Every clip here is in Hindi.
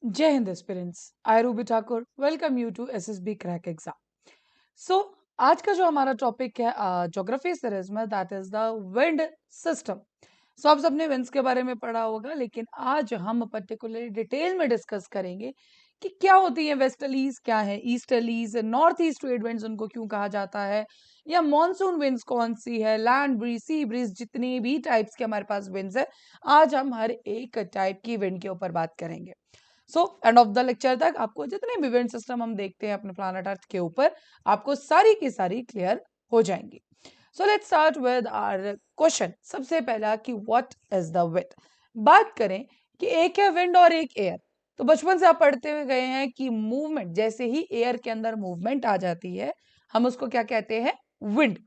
जय Hind aspirants, I Ruby Thakur welcome you to SSB crack exam. So आज का जो हमारा टॉपिक है ज्योग्राफी सीरीज में, that is the wind system. So आप सबने विंड्स के बारे में पढ़ा होगा, लेकिन आज हम पर्टिकुलरली डिटेल में डिस्कस करेंगे कि क्या होती है वेस्टर्लीज, क्या है easterlies, north east trade winds उनको क्यों कहा जाता है, या मॉनसून विंड्स कौन सी है, लैंड ब्रीज, सी ब्रीज, जितनी भी टाइप्स के हमारे पास विंड्स है, आज हम हर एक टाइप की विंड के ऊपर बात करेंगे। So end of the lecture तक आपको जितने भी विंड सिस्टम हम देखते हैं अपने प्लानट अर्थ के ऊपर, आपको सारी की सारी क्लियर हो जाएंगी। So let's start with our question. सबसे पहला कि व्हाट इज द विंड। बात करें कि एक है विंड और एक एयर, तो बचपन से आप पढ़ते हुए गए हैं कि मूवमेंट, जैसे ही एयर के अंदर मूवमेंट आ जाती है, हम उसको क्या कहते हैं? विंड।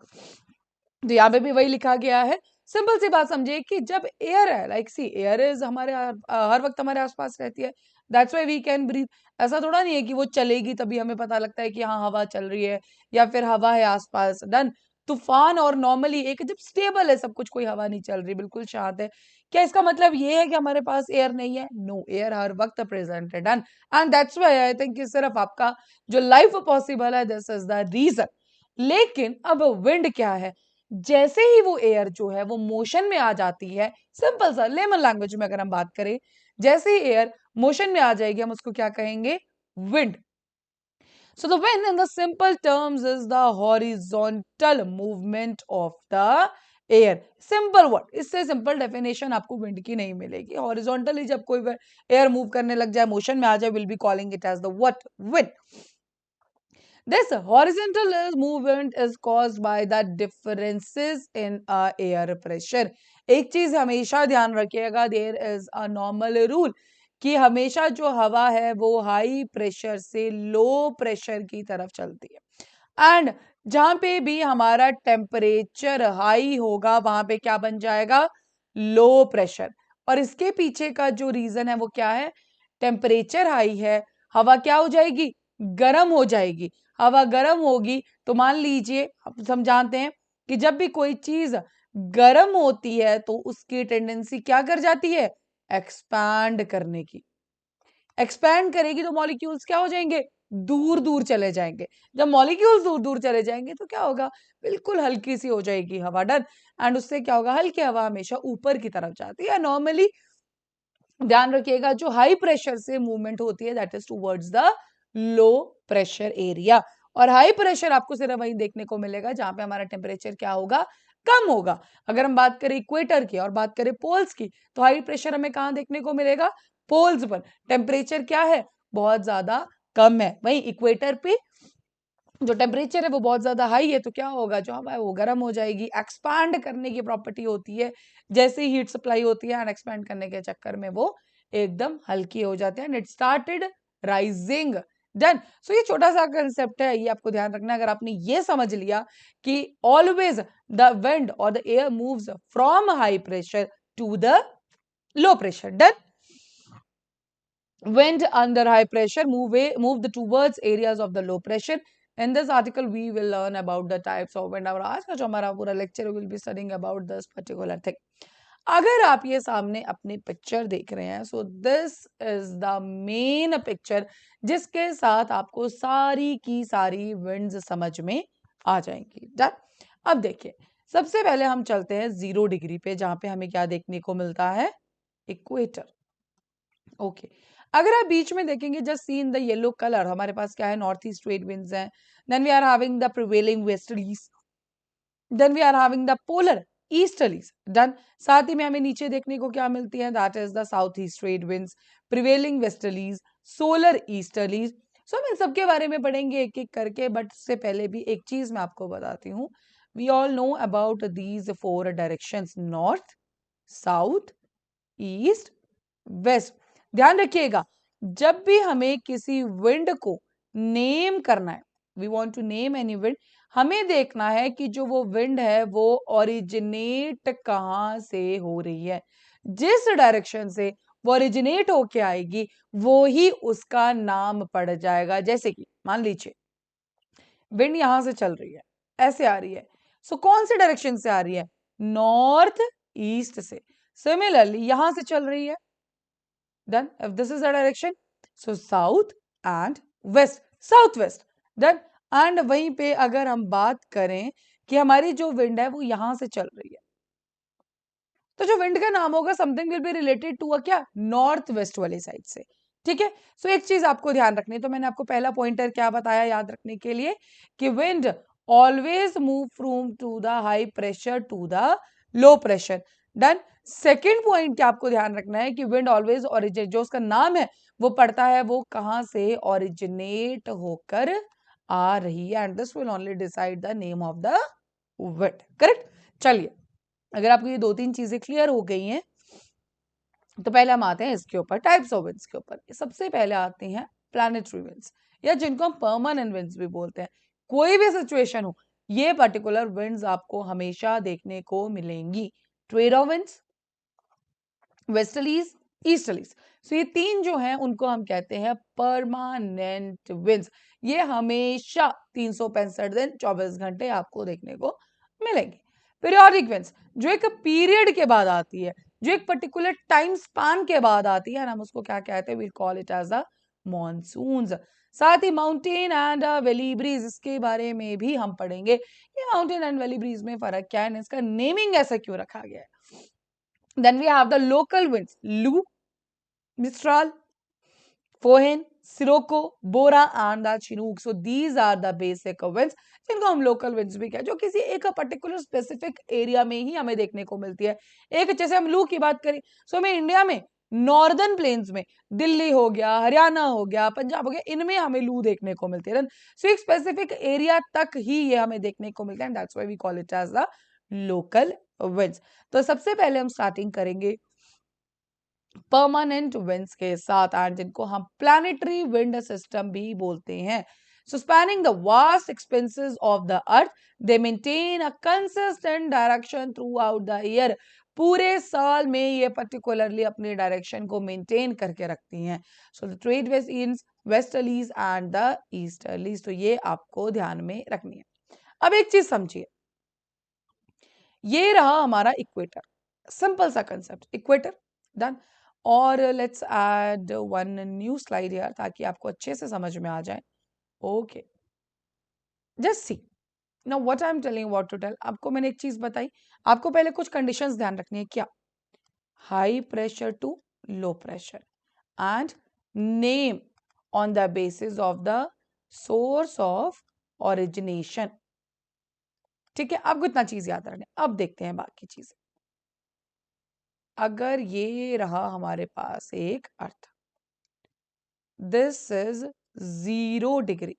तो यहाँ पे भी वही लिखा गया है। सिंपल सी बात समझिए कि जब एयर है, लाइक सी एयर इज हमारे हर वक्त हमारे आसपास रहती है, that's why we can breathe. ऐसा थोड़ा नहीं है कि वो चलेगी तभी हमें पता लगता है कि हाँ हवा चल रही है या फिर हवा है आसपास, डन। तूफान और नॉर्मली एक जब स्टेबल है सब कुछ, कोई हवा नहीं चल रही, बिल्कुल शांत है, क्या इसका मतलब ये है कि हमारे पास एयर नहीं है? नो, एयर हर वक्त प्रेजेंट है, done. And that's why I think कि सिर्फ आपका जो लाइफ पॉसिबल है, दिस इज द रीजन। लेकिन अब विंड क्या है? जैसे ही वो एयर जो है वो मोशन में आ जाती है, सिंपल सा लेमन लैंग्वेज में अगर हम बात करें, जैसे ही एयर मोशन में आ जाएगी, हम उसको क्या कहेंगे? Wind. So the wind in the simple terms is the horizontal movement of the air. Simple word, इससे सिंपल डेफिनेशन आपको विंड की नहीं मिलेगी। हॉरिजॉन्टली जब कोई एयर मूव करने लग जाए, मोशन में आ जाए, will be calling it as the what? Wind. This horizontal movement is caused by the differences in air pressure. एक चीज हमेशा ध्यान रखिएगा, there is a normal rule कि हमेशा जो हवा है वो हाई प्रेशर से लो प्रेशर की तरफ चलती है, एंड जहां पे भी हमारा टेम्परेचर हाई होगा वहां पे क्या बन जाएगा? Low pressure. और इसके पीछे का जो रीजन है वो क्या है? टेम्परेचर हाई है, हवा क्या हो जाएगी? गर्म हो जाएगी। हवा गर्म होगी तो मान लीजिए, हम जानते हैं कि जब भी कोई चीज गर्म होती है तो उसकी टेंडेंसी क्या कर जाती है? एक्सपैंड करने की। एक्सपैंड करेगी तो मॉलिक्यूल्स क्या हो जाएंगे? दूर दूर चले जाएंगे। जब मॉलिक्यूल्स दूर दूर चले जाएंगे तो क्या होगा? बिल्कुल हल्की सी हो जाएगी हवा, डन। एंड उससे क्या होगा? हल्की हवा हमेशा ऊपर की तरफ जाती है। नॉर्मली ध्यान रखिएगा, जो हाई प्रेशर से मूवमेंट होती है that is towards the low pressure area. और हाई प्रेशर आपको सिर्फ वही देखने को मिलेगा जहां पे हमारा टेम्परेचर क्या होगा? कम होगा। अगर हम बात करें इक्वेटर की और बात करें पोल्स की, तो हाई प्रेशर हमें कहाँ देखने को मिलेगा? पोल्स पर। टेम्परेचर क्या है? बहुत ज्यादा कम है। वही इक्वेटर पे जो टेम्परेचर है वो बहुत ज्यादा हाई है, तो क्या होगा? जो हवा है वो गर्म हो जाएगी। एक्सपांड करने की प्रॉपर्टी होती है, जैसे ही हीट सप्लाई होती है एंड एक्सपैंड करने के चक्कर में वो एकदम हल्की हो जाते हैं and it started rising, done. So ये छोटा सा कंसेप्ट है, ये आपको ध्यान रखना है। अगर आपने ये समझ लिया कि ऑलवेज द विंड और the air moves from high pressure to the low pressure, done. Wind under high pressure move the towards areas of the low pressure. In this article we will learn about the types of wind. और आज का जो हमारा पूरा lecture will be studying about this particular thing. अगर आप ये सामने अपनी पिक्चर देख रहे हैं, सो this is the main picture जिसके साथ आपको सारी की सारी विंड्स समझ में आ जाएंगी, डन। अब देखिए, सबसे पहले हम चलते हैं 0 डिग्री पे, जहां पे हमें क्या देखने को मिलता है? इक्वेटर। ओके, अगर आप बीच में देखेंगे, just see in the yellow colour, हमारे पास क्या है? नॉर्थ ईस्ट ट्रेड विंड्स हैं। Then we are having the prevailing westerlies, then we are having the polar easterlies, done. साथ ही में हमें नीचे देखने को क्या मिलती है? That is the south east trade winds, prevailing westerlies, solar easterlies. So हम इन सबके बारे में पढ़ेंगे एक एक करके, बट उससे पहले भी एक चीज मैं आपको बताती हूँ। We all know about these 4 directions: north, south, east, west. ध्यान रखिएगा, जब भी हमें किसी विंड को नेम करना है, we want to name any wind, हमें देखना है कि जो वो विंड है वो ओरिजिनेट कहाँ से हो रही है। जिस डायरेक्शन से वो ओरिजिनेट होके आएगी वो ही उसका नाम पड़ जाएगा। जैसे कि मान लीजिए विंड यहां से चल रही है, ऐसे आ रही है, सो कौन से डायरेक्शन से आ रही है? नॉर्थ ईस्ट से। सिमिलरली यहां से चल रही है, done. If this is the direction, so south and west, south west done. And वहीं पे अगर हम बात करें कि हमारी जो विंड है वो यहां से चल रही है, तो जो विंड का नाम होगा something will be related to a क्या, नॉर्थ वेस्ट वाली साइड से। ठीक है, सो एक चीज आपको ध्यान रखनी है, तो मैंने आपको पहला पॉइंटर क्या बताया याद रखने के लिए कि wind always move from to the high pressure to the low pressure done. Second point क्या आपको ध्यान रखना है कि विंड ऑलवेज ओरिजिनेट, जो उसका नाम है वो पड़ता है वो कहां से ओरिजिनेट होकर आ रही है, and this will only decide the name of the wind. Correct. चलिए, अगर आपको ये दो तीन चीजें क्लियर हो गई हैं तो पहले हम आते हैं इसके ऊपर, टाइप्स ऑफ विंड्स के ऊपर। सबसे पहले आते हैं प्लैनेटरी विंड्स, या जिनको हम परमानेंट विंड्स भी बोलते हैं। कोई भी सिचुएशन हो, ये पर्टिकुलर विंड्स आपको हमेशा देखने को मिलेंगी। Trade of winds, westerlies, easterlies. So ये तीन जो हैं उनको हम कहते हैं परमानेंट विंड्स। ये हमेशा 365 दिन 24 घंटे आपको देखने को मिलेंगे। पीरियोडिक विंड्स, जो एक पीरियड के बाद आती है, जो एक पर्टिकुलर टाइम स्पान के बाद आती है, हम उसको क्या कहते हैं, will call it as the monsoons. साथ ही माउंटेन एंड वैली ब्रीज, इसके बारे में भी हम पढ़ेंगे कि माउंटेन एंड वैली ब्रीज में फर्क क्या है, इसका नेमिंग ऐसा क्यों रखा गया है। Then we have the local winds, Lu, Mistral, Fohn, Sirocco, Bora and the Chinook. So these are the basic winds जिनको हम लोकल विंड्स भी कहते हैं, जो किसी एक पर्टिकुलर स्पेसिफिक एरिया में ही हमें देखने को मिलती है। एक जैसे हम लू की बात करें, सो हमें इंडिया में नॉर्दर्न प्लेन्स में, दिल्ली हो गया, हरियाणा हो गया, पंजाब हो गया, इनमें हमें लू देखने को मिलती है। सो एक स्पेसिफिक एरिया तक ही ये हमें देखने को मिलता है, that's why we call it as the local winds. तो सबसे पहले हम स्टार्टिंग करेंगे परमानेंट विंड्स के साथ, एंड जिनको हम प्लैनेटरी विंड सिस्टम भी बोलते हैं। So spanning the vast expanses of the earth, they maintain a consistent direction throughout the year. पूरे साल में ये particularly अपनी डायरेक्शन को मेंटेन करके रखती हैं। So the trade winds, westerlies and the easterlies, तो ये आपको ध्यान में रखनी है। अब एक चीज समझिए, ये रहा हमारा इक्वेटर, सिंपल सा कंसेप्ट, इक्वेटर डन। और let's add one new slide यार, ताकि आपको अच्छे से समझ में आ जाए। Okay, just see now what I am telling, what to tell. आपको मैंने एक चीज बताई, आपको पहले कुछ कंडीशंस ध्यान रखनी है। क्या? High pressure to low pressure and name on the basis of the source of origination. ठीक है, आपको इतना चीज याद रखना। अब देखते हैं बाकी चीजें। अगर ये रहा हमारे पास एक अर्थ, दिस इज 0 डिग्री,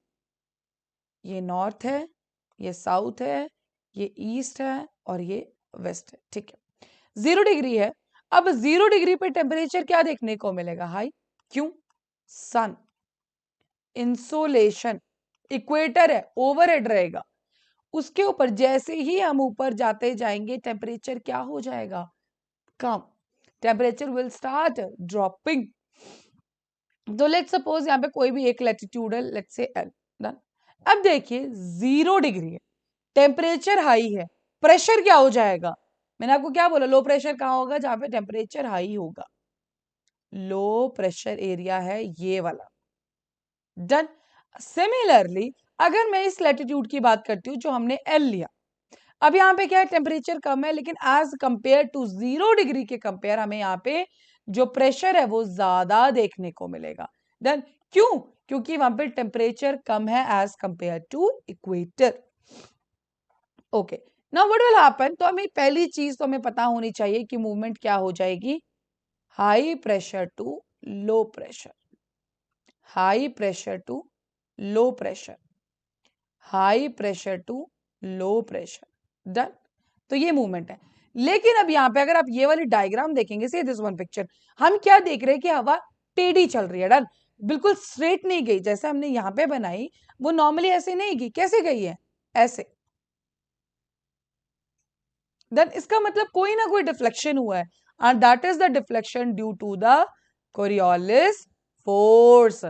ये नॉर्थ है, ये साउथ है, ये ईस्ट है और ये वेस्ट है। ठीक है, 0 डिग्री है। अब 0 डिग्री पे टेम्परेचर क्या देखने को मिलेगा? हाई। क्यों? सन, इंसोलेशन, इक्वेटर है, ओवरहेड रहेगा। उसके ऊपर जैसे ही हम ऊपर जाते जाएंगे टेम्परेचर क्या हो जाएगा? कम। Temperature will start dropping. तो लेट्स सपोज यहाँ पे कोई भी एक लैटिट्यूड है, लेट्स से एल डन। अब देखिए 0 डिग्री है, टेम्परेचर हाई है, प्रेशर क्या हो जाएगा? मैंने आपको क्या बोला, लो प्रेशर कहाँ होगा? जहां पे टेम्परेचर हाई होगा, लो प्रेशर एरिया है ये वाला। डन। सिमिलरली अगर मैं इस लैटिट्यूड की बात करती हूँ जो हमने एल लिया, अब यहाँ पे क्या है, टेम्परेचर कम है, लेकिन एज कंपेयर टू 0 डिग्री के कंपेयर हमें यहाँ पे जो प्रेशर है वो ज्यादा देखने को मिलेगा। देन क्यों? क्योंकि वहां पे टेम्परेचर कम है as compare to equator. Okay, now what will happen, तो हमें पहली चीज तो हमें पता होनी चाहिए कि मूवमेंट क्या हो जाएगी, high pressure to low pressure, high pressure to low pressure, high pressure to low pressure. Done. तो ये मूवमेंट है। लेकिन अब यहाँ पे अगर आप ये वाली डायग्राम देखेंगे, सी दिस वन पिक्चर, हम क्या देख रहे हैं कि हवा टेढ़ी चल रही है। डन, बिल्कुल स्ट्रेट नहीं गई, जैसे हमने यहाँ पे बनाई वो नॉर्मली ऐसे नहीं गई। कैसे गई है? ऐसे। देन इसका मतलब कोई ना कोई डिफ्लेक्शन हुआ है, and that is the deflection due to the Coriolis force.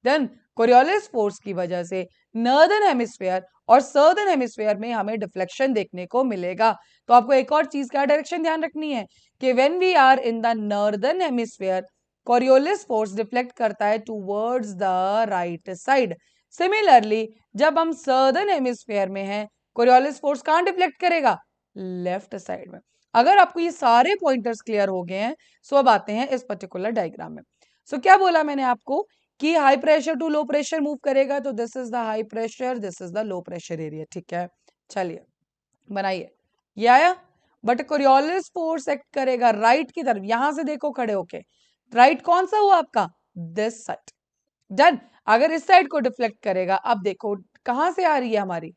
Then Coriolis force की वजह से नॉर्दर्न हेमिस्फीयर और सदर्न हेमिस्फीयर में हमें डिफ्लेक्शन देखने को मिलेगा। तो आपको एक और चीज का डायरेक्शन ध्यान रखनी है कि when we are in the northern hemisphere, Coriolis force deflect करता है towards the right side. Similarly जब हम सर्दर्न हेमिस्फीयर में हैं, कोरियोलिस फोर्स कहां डिफ्लेक्ट करेगा? लेफ्ट साइड में। अगर आपको ये सारे पॉइंटर्स क्लियर हो गए हैं, सो अब आते हैं इस पर्टिकुलर डायग्राम में। सो क्या बोला मैंने आपको कि high pressure to low pressure move करेगा, तो this is the high pressure, this is the low pressure area. ठीक है, चलिए बनाइए। ये आया। बट कोरियोलिस फोर्स एक्ट करेगा राइट की तरफ, यहां से देखो खड़े होके, राइट कौन सा हुआ आपका? This side. डन। अगर इस साइड को डिफ्लेक्ट करेगा, अब देखो कहां से आ रही है हमारी,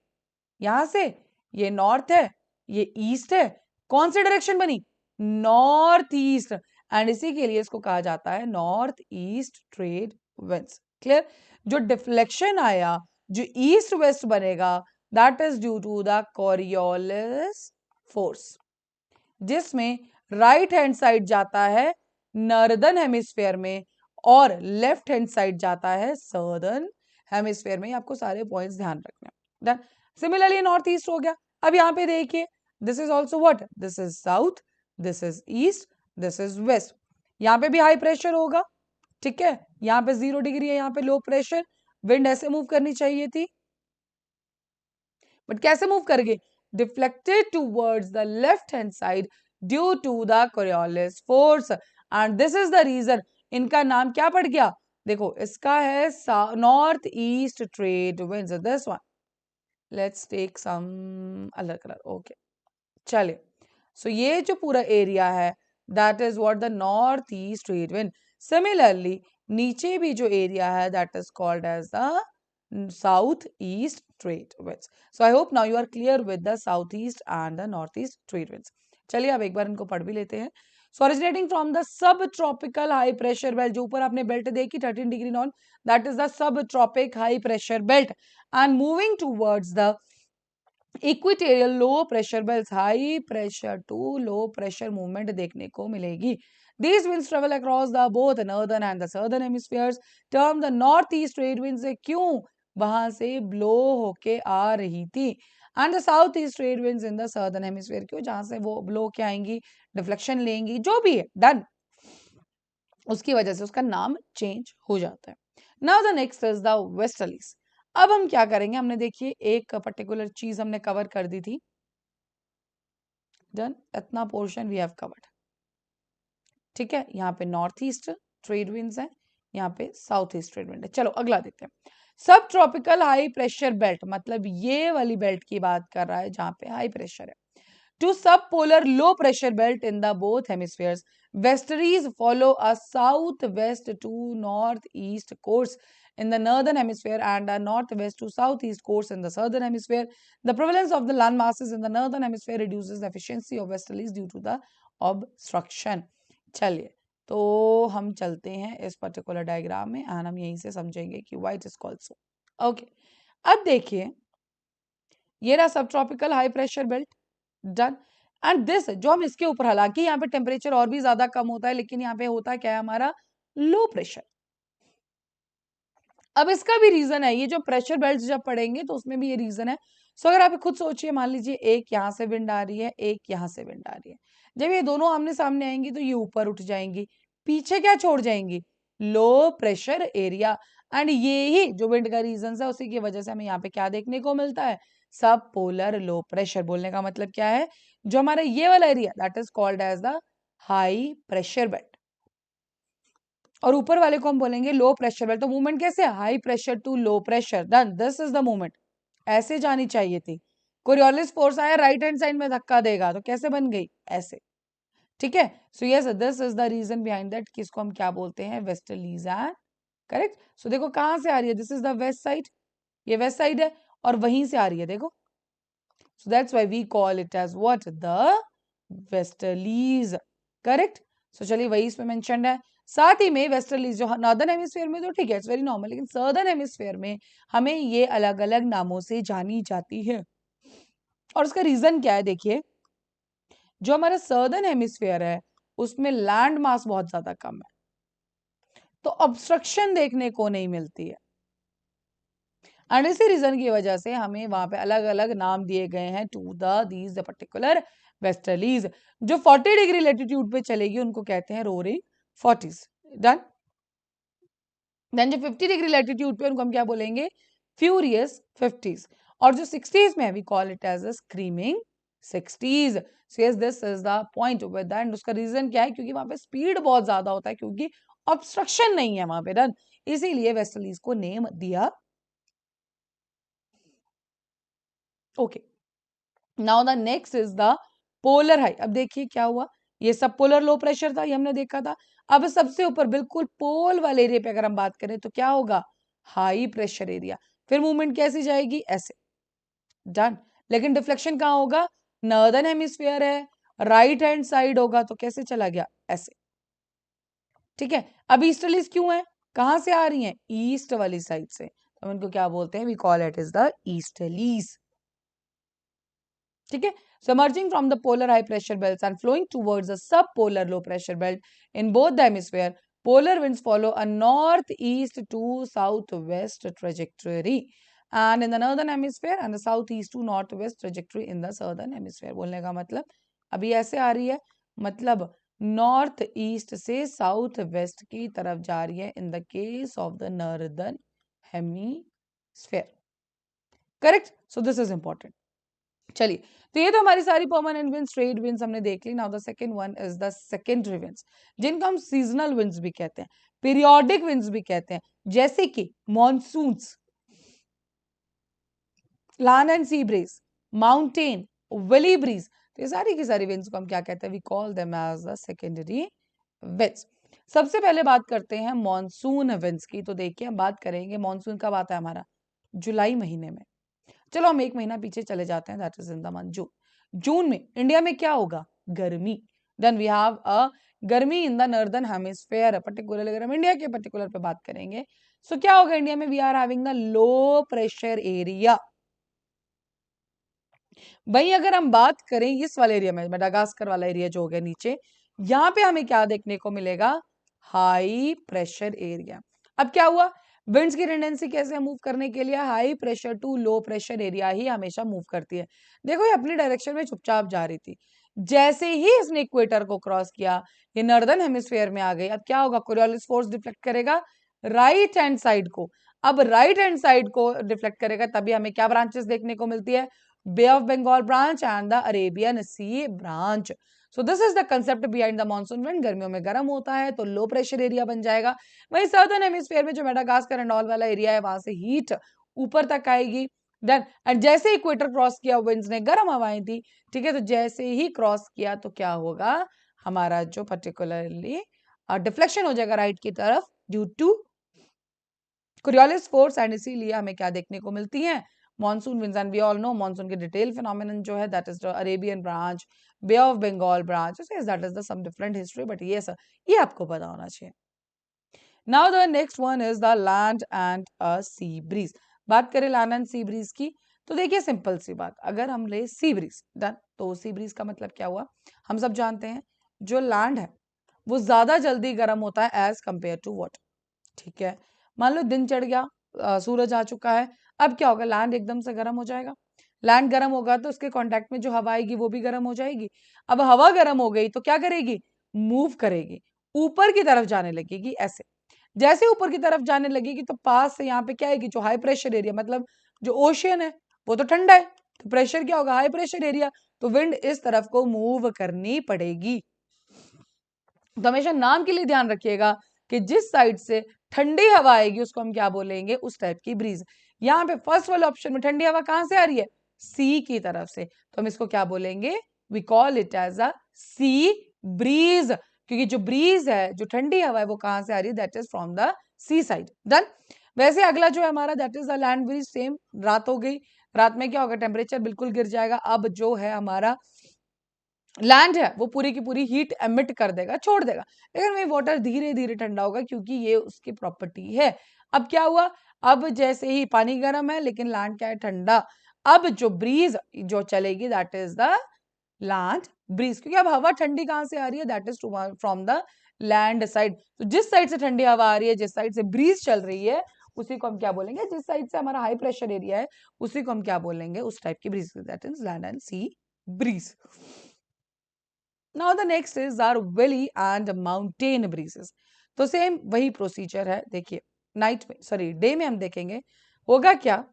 यहां से, ये नॉर्थ है, ये ईस्ट है, कौन सी डायरेक्शन बनी? North east. एंड इसी के लिए इसको कहा जाता है north east trade winds. Clear? जो डिफ्लेक्शन आया, जो ईस्ट वेस्ट बनेगा, that is due to the Coriolis force, जिसमें राइट हैंड साइड जाता है नॉर्दर्न हेमिस्फीयर में और लेफ्ट हैंड साइड जाता है सर्दर्न हेमिस्फीयर में। आपको सारे पॉइंट्स ध्यान रखने हैं। डन। सिमिलरली नॉर्थ ईस्ट हो गया। अब यहाँ पे देखिए, this is also what, this is south, this is east, this is west. यहाँ पे भी हाई प्रेशर होगा। ठीक है, यहाँ पे 0 डिग्री है, यहाँ पे लो प्रेशर। विंड ऐसे मूव करनी चाहिए थी, बट कैसे मूव कर गए? Deflected towards the left hand side due to the Coriolis force, and this is the reason इनका नाम क्या पड़ गया? देखो इसका है north east trade winds, this one. Let's take some अलग कलर। ओके, चलिए। सो ये जो पूरा एरिया है, that is what the north east trade wind. Similarly नीचे भी जो एरिया है, that is called as the south east trade winds. So I hope now you are clear with the south east and the north east trade winds. चलिए अब एक बार इनको पढ़ भी लेते हैं। So originating from the sub tropical high pressure belt, जो ऊपर आपने बेल्ट देखी 13 degree non, that is the sub tropic high pressure belt, and moving towards the equatorial low pressure belt, high pressure to low pressure movement देखने को मिलेगी। These winds travel across the both northern and the southern hemispheres. Term the northeast trade winds से क्यों वहां से ब्लो होके आ रही थी, and the south east trade winds in the southern hemisphere, क्यों जहां से वो ब्लो के आएंगी, डिफ्लेक्शन लेंगी, जो भी है डन, उसकी वजह से उसका नाम चेंज हो जाता है। Now the next is the westerlies. अब हम क्या करेंगे, हमने देखिए एक पर्टिकुलर चीज हमने कवर कर दी थी। डन, इतना पोर्शन वी हैव कवर्ड। ठीक है, यहाँ पे नॉर्थ ईस्ट ट्रेड विंड्स है, यहाँ पे साउथ ईस्ट ट्रेड विंड है। चलो अगला देखते हैं। सब ट्रॉपिकल हाई प्रेशर बेल्ट, मतलब ये वाली बेल्ट की बात कर रहा है जहां पे हाई प्रेशर है। To subpolar low pressure belt in the both hemispheres, westerlies follow a southwest to northeast course in the northern hemisphere and a northwest to southeast course in the southern hemisphere. The prevalence of the land masses in the northern hemisphere reduces the efficiency of westerlies due to the obstruction. चलिए, तो हम चलते हैं इस पर्टिकुलर डायग्राम में एंड हम यहीं से समझेंगे कि why it is called so. Okay, अब देखिए ये रहा सब tropical high pressure belt. Done. And this जो हम इसके ऊपर, हालांकि यहाँ पे टेम्परेचर और भी ज्यादा कम होता है, लेकिन यहाँ पे होता क्या है हमारा लो प्रेशर। अब इसका भी रीजन है, ये जो प्रेशर बेल्ट जब पड़ेंगे तो उसमें भी ये रीजन है। सो अगर आप खुद सोचिए, मान लीजिए एक यहाँ से विंड आ रही है, एक यहाँ से विंड आ रही है, जब ये दोनों आमने सामने आएंगी तो ये ऊपर उठ जाएंगी, पीछे क्या छोड़ जाएंगी? लो प्रेशर एरिया। एंड ये ही जो विंड का रीजन है, उसी की वजह से हमें यहाँ पे क्या देखने को मिलता है? सब पोलर लो प्रेशर। बोलने का मतलब क्या है, जो हमारा ये वाला area, that is called as the high pressure belt, और ऊपर वाले को हम बोलेंगे लो प्रेशर बेल्ट। तो मूवमेंट कैसे? High pressure to low pressure. Done, this is the movement. ऐसे जानी चाहिए थी। कोरियोलिस फोर्स आया, राइट हैंड साइड में धक्का देगा, तो कैसे बन गई? ऐसे। ठीक है, so yes, this is the reason behind that, किसको हम क्या बोलते हैं? Westerlies and correct. सो देखो कहां से आ रही है, this is the west side, ये वेस्ट साइड है, और वहीं से आ रही है, देखो। So that's why we call it as what? The westerlies. Correct. So चलिए वही इसमें मेंशन्ड है। साथ ही में वेस्टर्लीज जो नॉर्दर्न हेमिस्फीयर में तो ठीक है, इट्स वेरी नॉर्मल, लेकिन सर्दर्न हेमिस्फीयर में हमें ये अलग अलग नामों से जानी जाती है। और उसका रीजन क्या है, देखिए जो हमारा सर्दर्न हेमिस्फीयर है उसमें लैंड मास बहुत ज्यादा कम है, तो ऑब्स्ट्रक्शन देखने को नहीं मिलती है, एंड इसी रीजन की वजह से हमें वहां पे अलग अलग नाम दिए गए हैं टू दीज पर्टिकुलर वेस्टर्लीज। जो 40 डिग्री लेटीट्यूड पे चलेगी उनको कहते हैं रोरिंग 40s। डन। देन जो 50 डिग्री लैटिट्यूड पे उनको हम क्या बोलेंगे, फ्यूरियस 50s, और जो 60s में we call it as a screaming 60s। So yes this is the point with that. उसका रीजन क्या है, क्योंकि वहां पे स्पीड बहुत ज्यादा होता है, क्योंकि ऑब्स्ट्रक्शन नहीं है वहां पे, डन, इसीलिए वेस्टलीज को नेम दिया। Okay, now the next is the polar high. अब देखिए क्या हुआ, ये सब पोलर लो प्रेशर था, ये हमने देखा था। अब सबसे ऊपर बिल्कुल पोल वाले एरिया पे अगर हम बात करें तो क्या होगा, हाई प्रेशर एरिया। फिर मूवमेंट कैसी जाएगी, ऐसे, डन। लेकिन डिफ्लेक्शन कहाँ होगा, नॉर्दर्न हेमिस्फीयर है, राइट हैंड साइड होगा, तो कैसे चला गया, ऐसे, ठीक है। अब ईस्टर्लीज क्यों है, कहां से आ रही हैं, ईस्ट वाली साइड से, तो इनको क्या बोलते हैं, we call it is the easterlies, ठीक है। So emerging from the polar high pressure belts and flowing towards the subpolar low pressure belt in both the hemisphere, polar winds follow a northeast to southwest trajectory, and in the northern hemisphere and the southeast to northwest trajectory in the southern hemisphere। बोलने का मतलब अभी ऐसे आ रही है, मतलब नॉर्थ ईस्ट से साउथ वेस्ट की तरफ जा रही है in the case of the northern hemisphere, correct. So this is important. चलिए, तो ये तो हमारी सारी परमानेंट विंड्स, ट्रेड विंड्स हमने देख ली। Now the second one is the secondary winds, जिनको हम सीजनल विंड्स भी कहते हैं, पीरियोडिक विंड्स भी कहते हैं, जैसे कि monsoons, land and sea breeze, mountain, valley breeze, तो ये सारी की सारी विंड्स को हम क्या कहते हैं, we call them as the secondary winds. सबसे पहले बात करते हैं मॉनसून विंड्स की। तो देखिए, हम बात करेंगे मॉनसून कब आता है हमारा, जुलाई महीने में। चलो हम एक महीना पीछे चले जाते हैं, that is in the month June. जून में इंडिया में क्या होगा, गर्मी। देन वी हैव अ गर्मी इन द नॉर्दर्न हेमिस्फेयर, पर्टिकुलरली अगर हम इंडिया के पर्टिकुलर पे बात करेंगे, सो क्या होगा इंडिया में, we are having the low pressure area. वहीं अगर हम बात करें इस वाले एरिया में, मेडागास्कर वाला एरिया जो हो गया नीचे, यहाँ पे हमें क्या देखने को मिलेगा, हाई प्रेशर एरिया। अब क्या हुआ, विंड्स की टेंडेंसी कैसे है मूव करने के लिए, high pressure to low pressure area ही हमेशा मूव करती है। देखो ये अपनी डायरेक्शन में चुपचाप जा रही थी, जैसे ही इसने इक्वेटर को क्रॉस किया, ये नॉर्दर्न हेमिस्फीयर में आ गई। अब क्या होगा, कोरियोलिस फोर्स डिफ्लेक्ट करेगा राइट हैंड साइड को। अब राइट हैंड साइड को डिफ्लेक्ट करेगा, तभी हमें क्या ब्रांचेस देखने को मिलती है, bay of Bengal branch and the Arabian sea branch. So this is the concept behind the monsoon wind. गर्मियों में गर्म होता है तो लो प्रेशर एरिया बन जाएगा। वही सदर्न हेमिस्फीयर में जो मेडागास्कर एंड ऑल वाला एरिया है, वहां से हीट ऊपर तक आएगी। देन एंड जैसे इक्वेटर क्रॉस किया, विंड्स ने गर्म हवाएं थी, ठीक है, तो जैसे ही क्रॉस किया तो क्या होगा, हमारा जो पर्टिकुलरली डिफ्लेक्शन हो जाएगा राइट की तरफ due to Coriolis force, and इसीलिए हमें क्या देखने को मिलती है, monsoon winds. And we all know monsoon के डिटेल फिनोमिनन जो है, that is the Arabian branch, bay of Bengal branch, that is the some different history, but ये सर ये आपको पता होना चाहिए। Now the next one is the land and a sea breeze. बात करें लैंड एंड सी ब्रीज की, तो देखिए सिंपल सी बात, अगर हम ले सी ब्रीज, डन, तो सी ब्रीज का मतलब क्या हुआ, हम सब जानते हैं जो लैंड है वो ज्यादा जल्दी गर्म होता है एज कंपेयर टू वाटर, ठीक है। मान लो दिन चढ़ गया, सूरज आ चुका है, अब क्या होगा, लैंड एकदम से गर्म हो जाएगा। लैंड गर्म होगा तो उसके कांटेक्ट में जो हवा आएगी वो भी गर्म हो जाएगी। अब हवा गर्म हो गई तो क्या करेगी, मूव करेगी, ऊपर की तरफ जाने लगेगी, ऐसे। जैसे ऊपर की तरफ जाने लगेगी तो पास से यहाँ पे क्या आएगी, जो हाई प्रेशर एरिया, मतलब जो ओशियन है वो तो ठंडा है, तो प्रेशर क्या होगा, हाई प्रेशर एरिया, तो विंड इस तरफ को मूव करनी पड़ेगी। तो हमेशा नाम के लिए ध्यान रखिएगा कि जिस साइड से ठंडी हवा आएगी उसको हम क्या बोलेंगे, उस टाइप की ब्रीज। यहाँ पे फर्स्ट वाले ऑप्शन में ठंडी हवा कहां से आ रही है, सी की तरफ से, तो हम इसको क्या बोलेंगे, we call it as a sea breeze, क्योंकि जो ब्रीज है, जो ठंडी हवा है, वो कहां से आ रही है, that is from the sea side, done. वैसे अगला जो है हमारा, that is the land breeze. Same, रात हो गई, रात में क्या होगा, टेम्परेचर बिल्कुल गिर जाएगा। अब जो है हमारा लैंड है वो पूरी की पूरी हीट एमिट कर देगा, छोड़ देगा, लेकिन वही वाटर धीरे धीरे ठंडा होगा, क्योंकि ये उसकी प्रॉपर्टी है। अब क्या हुआ, अब जैसे ही पानी गर्म है लेकिन लैंड क्या है, ठंडा। अब जो ब्रीज जो चलेगी, that is the land bridge, क्योंकि अब हवा ठंडी कहां से आ रही है, that is from the land side. तो जिस साइड से ठंडी हवा आ रही है, जिस साइड से ब्रीज चल रही है, उसी को हम क्या बोलेंगे, जिस साइड से हमारा हाई प्रेशर एरिया है, उसी को हम क्या बोलेंगे, उस टाइप की breeze, that is land and sea breeze. Now the next is our valley and mountain breezes. तो सेम वही प्रोसीजर है। देखिए नाइट में, सॉरी डे में हम देखेंगे होगा क्या,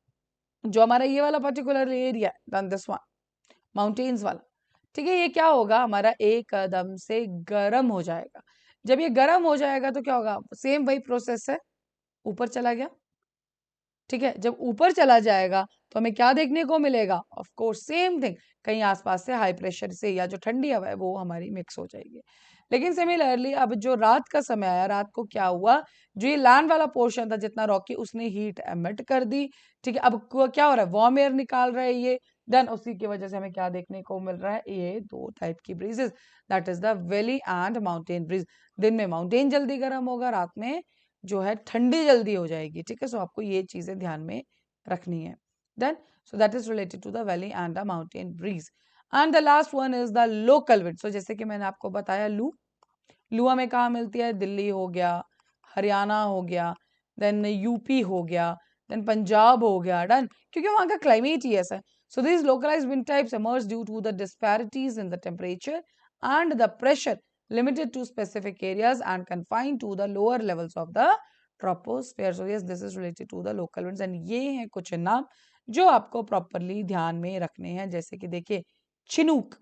जो हमारा ये वाला पर्टिकुलर एरिया है, दिस वन माउंटेन्स वाला, ठीक है, ये क्या होगा, हमारा एकदम से गर्म हो जाएगा। जब ये गर्म हो जाएगा तो क्या होगा, सेम वही प्रोसेस है, ऊपर चला गया, ठीक है। जब ऊपर चला जाएगा तो हमें क्या देखने को मिलेगा, ऑफ कोर्स सेम थिंग, कहीं आसपास से हाई प्रेशर से या जो ठंडी हवा है वो हमारी मिक्स हो जाएगी। लेकिन सिमिलरली अब जो रात का समय आया, रात को क्या हुआ, जो ये लैंड वाला पोर्शन था जितना रॉकी, उसने हीट एमिट कर दी, ठीक है। अब क्या हो रहा है, वार्म एयर निकाल रहा है ये, देन उसी की वजह से हमें क्या देखने को मिल रहा है, ये दो टाइप की breezes, that is the valley and mountain breeze. दिन में माउंटेन जल्दी गर्म होगा, रात में जो है ठंडी जल्दी हो जाएगी, ठीक है। सो आपको ये चीजें ध्यान में रखनी है। Then so that is related to the valley and the mountain breeze. And the last one is the local wind. So जैसे कि मैंने आपको बताया, लू हमें कहाँ मिलती है, दिल्ली हो गया, हरियाणा हो गया, देन यूपी हो गया, देन पंजाब हो गया, डन, क्योंकि वहां का क्लाइमेट ही ऐसा है। So this localised wind types emerge due to the disparities in the temperature and the pressure limited to specific areas and confined to the lower levels of the troposphere. So yes, this is related to the local winds and ये हैं कुछ नाम जो आपको प्रॉपरली ध्यान में रखने हैं। जैसे कि देखिए, चिनूक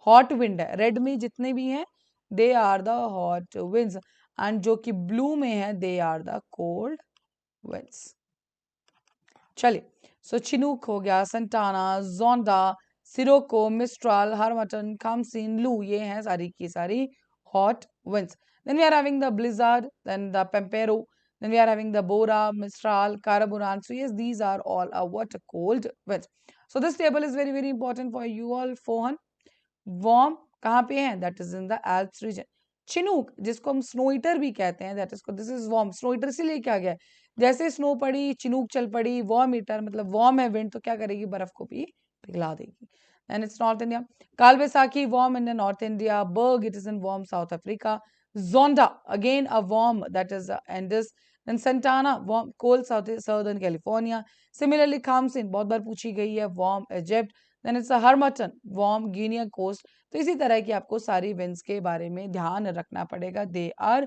हॉट विंड है, रेड में जितने भी हैं they are the hot winds, and जो कि ब्लू में है they are the cold winds. चलिए, सो चिनूक हो गया, संटाना, जोंडा, सिरोको, मिस्ट्राल, हार्मटन, खामसिन, लू, ये हैं सारी की सारी hot winds. Then we are having the blizzard, then the pampero, then we are having the bora, mistral, karaburan. So yes, these are all what cold winds. So this table is very very important for you all. फोहन warm कहाँ पे है, that is in the Alps region. Chinook जिसको हम स्नोइटर भी कहते हैं, that is this is warm. स्नोइटर इसीलिए क्या गया, जैसे स्नो पड़ी चिनूक चल पड़ी, वार्म ईटर मतलब वार्म है विंड, तो क्या करेगी, बर्फ को भी पिघला देगी। And it's North India. Kalbesaki, warm in the North India. Berg, it is in warm South Africa. Zonda, again a warm, that is Andes. Then Santana, warm, cold Southern California. Similarly, Khamsin, बहुत बार पूछी गई है, warm Egypt. Then it's a Harmattan, warm Guinea coast. तो इसी तरह की आपको सारी winds के बारे में ध्यान रखना पड़ेगा. They are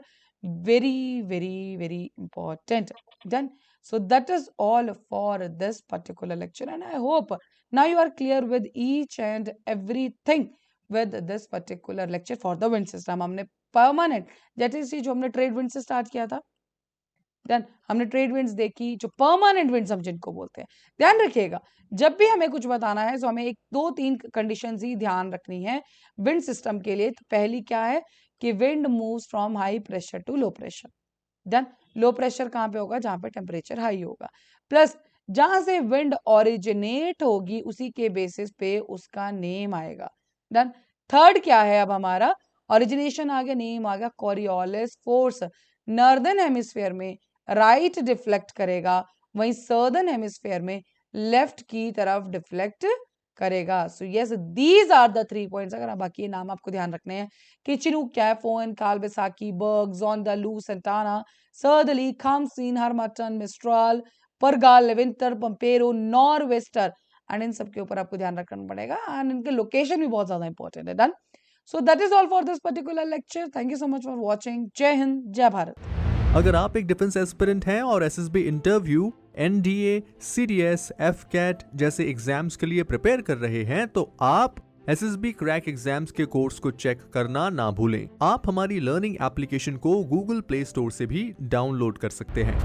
very, very, very important. Done. So that is all for this particular lecture, and I hope now you are clear with each and everything with this particular lecture for the wind system. हमने permanent, जैसे जो हमने trade wind से start किया था, देन हमने ट्रेड विंड्स देखी, जो परमानेंट विंड्स हम जिनको बोलते हैं। ध्यान रखिएगा, जब भी हमें कुछ बताना है तो हमें एक दो तीन कंडीशंस ही ध्यान रखनी है विंड सिस्टम के लिए। तो पहली क्या है कि wind moves from high pressure to low pressure. Then low pressure कहाँ पे होगा, जहां पे टेम्परेचर हाई होगा, प्लस जहां से विंड ओरिजिनेट होगी उसी के बेसिस पे उसका नेम आएगा। देन थर्ड क्या है, अब हमारा ओरिजिनेशन आ गया, नेम आ गया, कोरियोलिस फोर्स। नॉर्दर्न हेमिस्फीयर में राइट डिफ्लेक्ट करेगा, वहीं सर्दर्न हेमिस्फीयर में लेफ्ट की तरफ डिफ्लेक्ट करेगा। So yes, these are the 3 points. अगर बाकी ये नाम आपको ध्यान रखने हैं कि चिनूक क्या है, फोन, कालबेसाकी, बर्ग, जोंडा, लू, सेंटाना, सर्दली, खामसीन, हार्मटन, मिस्ट्राल, परगाल, लेवेंटर, पंपेरो, नॉरवेस्टर, एंड इन सब के ऊपर आपको ध्यान रखना पड़ेगा, एंड इनके लोकेशन भी बहुत ज्यादा इंपॉर्टेंट है। Done. So that is all for this particular lecture. Thank you so much for watching. जय हिंद, जय भारत। अगर आप एक डिफेंस एस्पिरेंट हैं और SSB interview, NDA, CDS, AFCAT जैसे एग्जाम्स के लिए प्रिपेयर कर रहे हैं तो आप एसएसबी क्रैक एग्जाम्स के कोर्स को चेक करना ना भूलें। आप हमारी लर्निंग एप्लीकेशन को गूगल प्ले स्टोर से भी डाउनलोड कर सकते हैं।